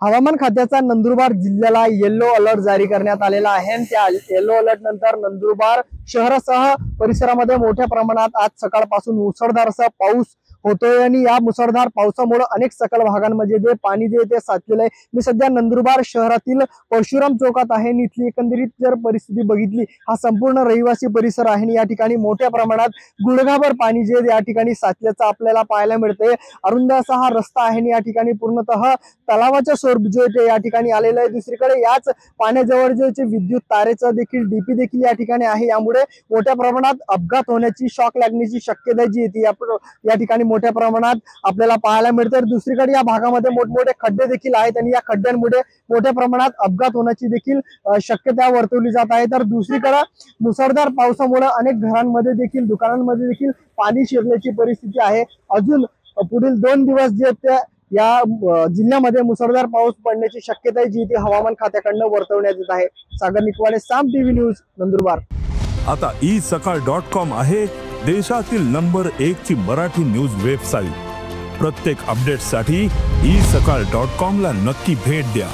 हवामान खात्याचा नंदुरबार जिल्ह्याला येलो अलर्ट जारी करण्यात आलेला आहे आणि त्या येलो अलर्ट नंतर नंदुरबार शहरासह परिसरामध्ये मोठ्या प्रमाणात आज सकाळपासून मुसळधार असा पाऊस होतोय आणि या मुसळधार पावसामुळे अनेक सखल भागांमध्ये जे पाणी जे ते साचलेलं आहे। मी सध्या नंदुरबार शहरातील परशुराम चौकात आहे आणि इथली एकंदरीत जर परिस्थिती बघितली, हा संपूर्ण रहिवासी परिसर आहे आणि या ठिकाणी मोठ्या प्रमाणात गुडघाभर पाणी जे या ठिकाणी साचल्याचं आपल्याला पाहायला मिळतंय। अरुंद असा हा रस्ता आहे आणि या ठिकाणी पूर्णतः तलावाच्या स्वरूप जे ते या ठिकाणी आलेलं आहे। दुसरीकडे याच पाण्याजवळ जे विद्युत तारेचं देखील डीपी देखील या ठिकाणी आहे, यामुळे मोठ्या प्रमाणात अपघात होण्याची, शॉक लागण्याची शक्यता जी येते या ठिकाणी मोठ्या प्रमाणात आपल्याला पाहायला मिळते। दुसरीकडे या भागामध्ये मोठमोठे खड्डे देखील आहेत आणि या खड्ड्यांमुळे मोठ्या प्रमाणात अपघात होण्याची देखील शक्यता वर्तवली जात आहे। तर दुसरीकडे मुसळधार पावसामुळे अनेक घरांमध्ये देखील, दुकानांमध्ये देखील पाणी शिरल्याची परिस्थिती आहे। अजून पुढील 2 दिवस जे या जिल्ह्यामध्ये मुसळधार पाऊस पडण्याची शक्यता जी ती हवामान खात्याकडून वर्तवण्यात येत आहे। सागर निकवाले, साम टीव्ही न्यूज, नंदुरबार। आता isakal.com आहे देशातील नंबर 1 ची मराठी न्यूज वेबसाईट। प्रत्येक अपडेटसाठी isakal.com ला नक्की भेट द्या।